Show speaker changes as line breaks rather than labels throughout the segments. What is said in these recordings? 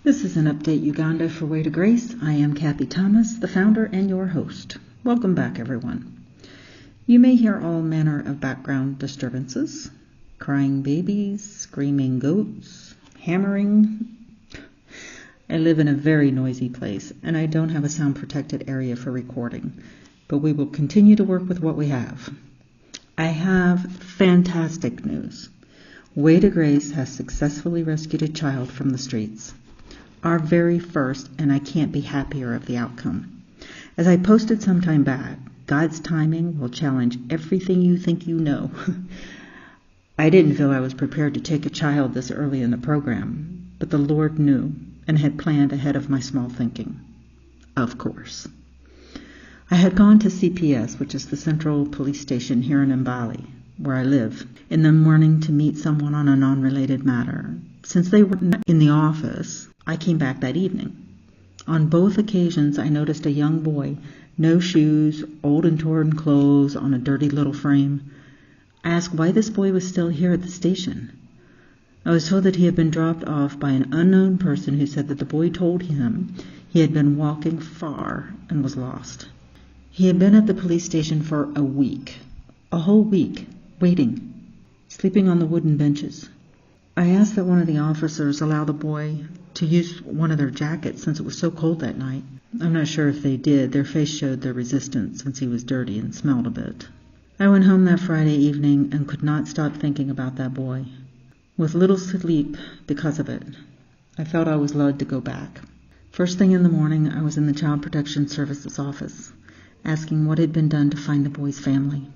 This is an Update Uganda for Way to Grace. I am Kathy Thomas, the founder and your host. Welcome back, everyone. You may hear all manner of background disturbances, crying babies, screaming goats, hammering. I live in a very noisy place, and I don't have a sound-protected area for recording, but we will continue to work with what we have. I have fantastic news. Way to Grace has successfully rescued a child from the streets. Our very first, and I can't be happier of the outcome. As I posted some time back, God's timing will challenge everything you think you know. I didn't feel I was prepared to take a child this early in the program, but the Lord knew and had planned ahead of my small thinking. Of course. I had gone to CPS, which is the Central Police Station here in Mbali, where I live, in the morning to meet someone on a non-related matter. Since they were in the office, I came back that evening. On both occasions, I noticed a young boy, no shoes, old and torn clothes on a dirty little frame. I asked why this boy was still here at the station. I was told that he had been dropped off by an unknown person who said that the boy told him he had been walking far and was lost. He had been at the police station for a week, a whole week, waiting, sleeping on the wooden benches. I asked that one of the officers allow the boy to use one of their jackets since it was so cold that night. I'm not sure if they did. Their face showed their resistance since he was dirty and smelled a bit. I went home that Friday evening and could not stop thinking about that boy. With little sleep because of it, I felt I was led to go back. First thing in the morning, I was in the Child Protection Services office, asking what had been done to find the boy's family.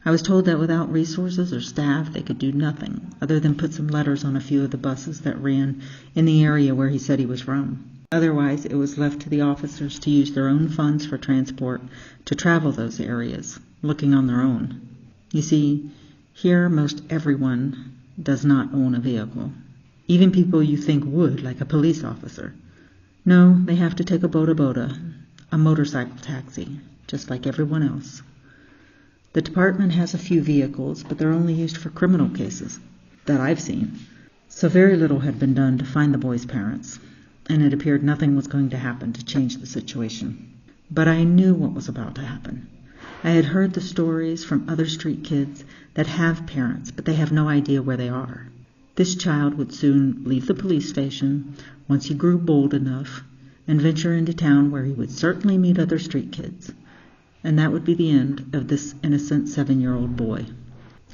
I was told that without resources or staff, they could do nothing other than put some letters on a few of the buses that ran in the area where he said he was from. Otherwise, it was left to the officers to use their own funds for transport to travel those areas, looking on their own. You see, here most everyone does not own a vehicle. Even people you think would, like a police officer. No, they have to take a boda, a motorcycle taxi, just like everyone else. The department has a few vehicles, but they're only used for criminal cases that I've seen. So very little had been done to find the boy's parents, and it appeared nothing was going to happen to change the situation. But I knew what was about to happen. I had heard the stories from other street kids that have parents, but they have no idea where they are. This child would soon leave the police station once he grew bold enough and venture into town where he would certainly meet other street kids. And that would be the end of this innocent 7-year-old boy.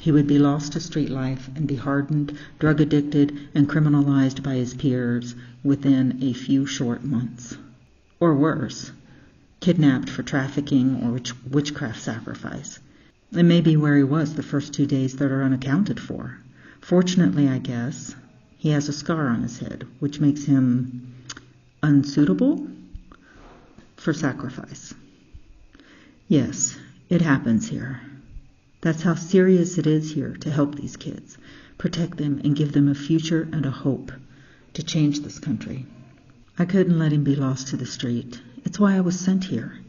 He would be lost to street life and be hardened, drug-addicted, and criminalized by his peers within a few short months. Or worse, kidnapped for trafficking or witchcraft sacrifice. It may be where he was the first 2 days that are unaccounted for. Fortunately, I guess, he has a scar on his head, which makes him unsuitable for sacrifice. Yes, it happens here. That's how serious it is here to help these kids, protect them, and give them a future and a hope to change this country. I couldn't let him be lost to the street. It's why I was sent here,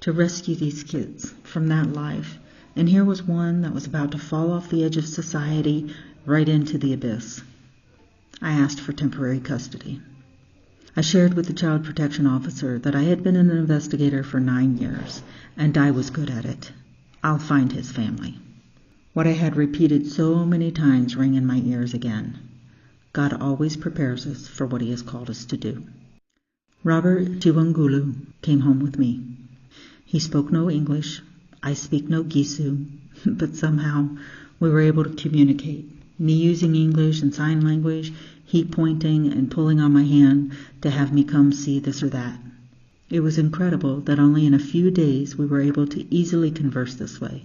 to rescue these kids from that life. And here was one that was about to fall off the edge of society right into the abyss. I asked for temporary custody. I shared with the child protection officer that I had been an investigator for 9 years, and I was good at it. I'll find his family. What I had repeated so many times rang in my ears again. God always prepares us for what he has called us to do. Robert Chiwangulu came home with me. He spoke no English. I speak no Gisu, but somehow we were able to communicate. Me using English and sign language, he pointing and pulling on my hand to have me come see this or that. It was incredible that only in a few days we were able to easily converse this way.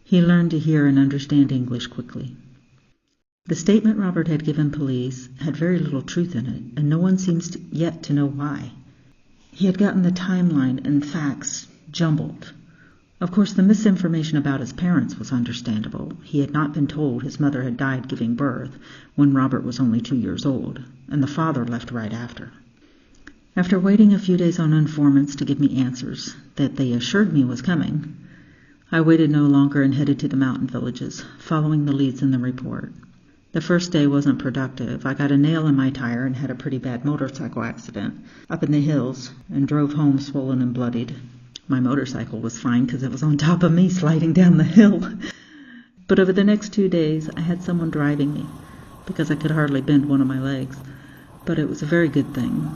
He learned to hear and understand English quickly. The statement Robert had given police had very little truth in it, and no one seems yet to know why. He had gotten the timeline and facts jumbled. Of course, the misinformation about his parents was understandable. He had not been told his mother had died giving birth when Robert was only 2 years old, and the father left right after. After waiting a few days on informants to give me answers that they assured me was coming, I waited no longer and headed to the mountain villages, following the leads in the report. The first day wasn't productive. I got a nail in my tire and had a pretty bad motorcycle accident up in the hills and drove home swollen and bloodied. My motorcycle was fine because it was on top of me sliding down the hill. But over the next 2 days, I had someone driving me because I could hardly bend one of my legs. But it was a very good thing.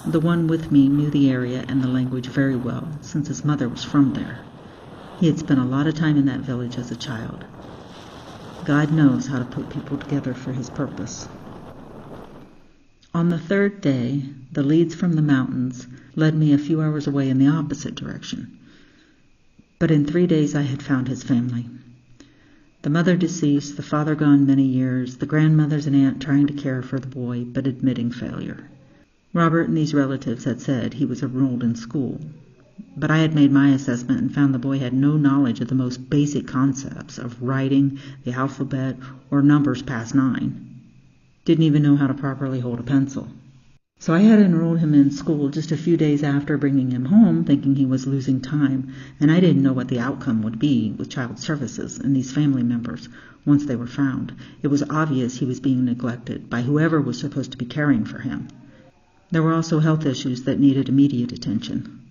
The one with me knew the area and the language very well, since his mother was from there. He had spent a lot of time in that village as a child. God knows how to put people together for his purpose. On the third day, the leads from the mountains led me a few hours away in the opposite direction. But in 3 days I had found his family. The mother deceased, the father gone many years, the grandmothers and aunt trying to care for the boy, but admitting failure. Robert and these relatives had said he was enrolled in school, but I had made my assessment and found the boy had no knowledge of the most basic concepts of writing, the alphabet, or numbers past 9. Didn't even know how to properly hold a pencil. So I had enrolled him in school just a few days after bringing him home, thinking he was losing time, and I didn't know what the outcome would be with child services and these family members once they were found. It was obvious he was being neglected by whoever was supposed to be caring for him. There were also health issues that needed immediate attention.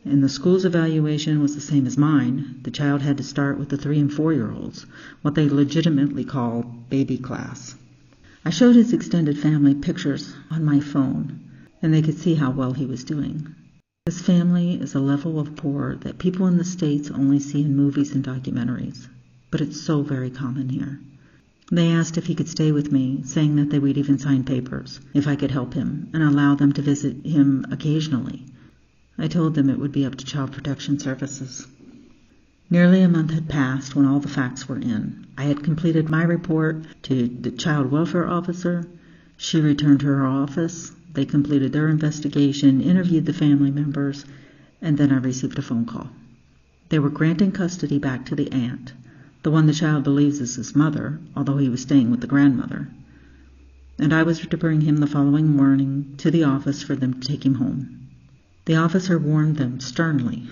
And the school's evaluation was the same as mine. The child had to start with the 3- and 4-year-olds, what they legitimately call baby class. I showed his extended family pictures on my phone, and they could see how well he was doing. His family is a level of poor that people in the States only see in movies and documentaries, but it's so very common here. They asked if he could stay with me, saying that they would even sign papers if I could help him and allow them to visit him occasionally. I told them it would be up to Child Protection Services. Nearly a month had passed when all the facts were in. I had completed my report to the Child Welfare Officer. She returned to her office. They completed their investigation, interviewed the family members, and then I received a phone call. They were granting custody back to the aunt, the one the child believes is his mother, although he was staying with the grandmother. And I was to bring him the following morning to the office for them to take him home. The officer warned them sternly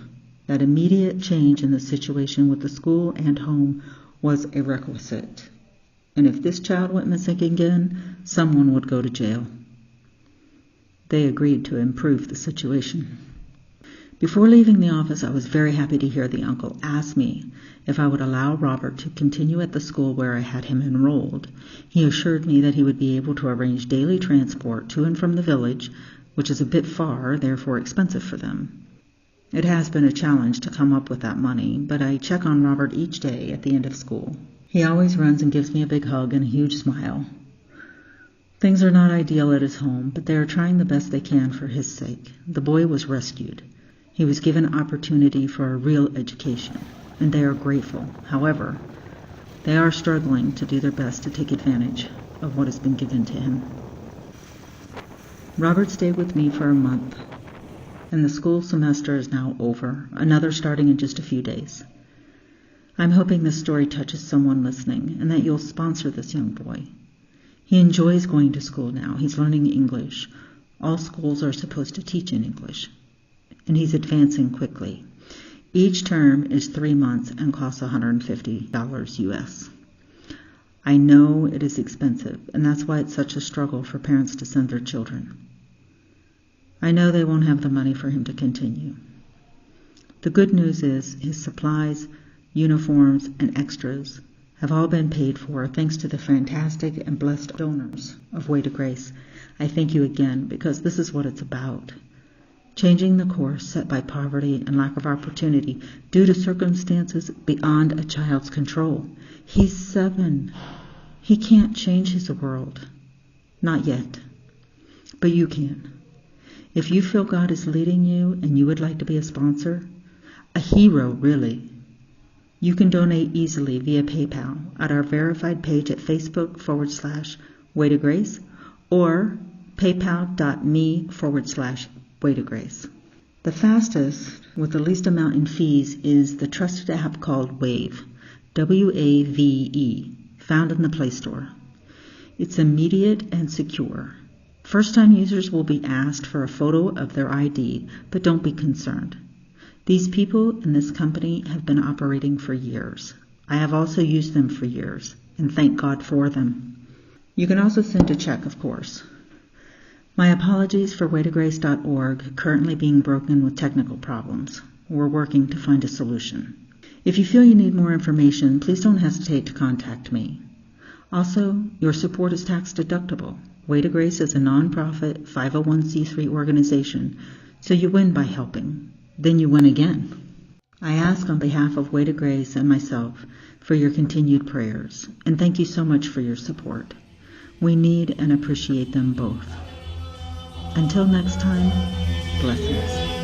that immediate change in the situation with the school and home was a requisite. And if this child went missing again, someone would go to jail. They agreed to improve the situation. Before leaving the office, I was very happy to hear the uncle ask me if I would allow Robert to continue at the school where I had him enrolled. He assured me that he would be able to arrange daily transport to and from the village, which is a bit far, therefore expensive for them. It has been a challenge to come up with that money, but I check on Robert each day at the end of school. He always runs and gives me a big hug and a huge smile. Things are not ideal at his home, but they are trying the best they can for his sake. The boy was rescued. He was given opportunity for a real education, and they are grateful. However, they are struggling to do their best to take advantage of what has been given to him. Robert stayed with me for a month, and the school semester is now over, another starting in just a few days. I'm hoping this story touches someone listening and that you'll sponsor this young boy. He enjoys going to school now. He's learning English. All schools are supposed to teach in English, and he's advancing quickly. Each term is 3 months and costs $150 US. I know it is expensive, and that's why it's such a struggle for parents to send their children. I know they won't have the money for him to continue. The good news is his supplies, uniforms, and extras have all been paid for thanks to the fantastic and blessed donors of Way to Grace. I thank you again because this is what it's about. Changing the course set by poverty and lack of opportunity due to circumstances beyond a child's control. He's 7. He can't change his world. Not yet. But you can. If you feel God is leading you and you would like to be a sponsor, a hero really, you can donate easily via PayPal at our verified page at Facebook/Way to Grace or paypal.me/Way to Grace. The fastest with the least amount in fees is the trusted app called Wave, WAVE, found in the Play Store. It's immediate and secure. First-time users will be asked for a photo of their ID, but don't be concerned. These people in this company have been operating for years. I have also used them for years. and thank God for them. You can also send a check, of course. My apologies for waytograce.org currently being broken with technical problems. We're working to find a solution. If you feel you need more information, please don't hesitate to contact me. Also, your support is tax deductible. Way to Grace is a nonprofit 501c3 organization, so you win by helping. Then you win again. I ask on behalf of Way to Grace and myself for your continued prayers, and thank you so much for your support. We need and appreciate them both. Until next time, blessings.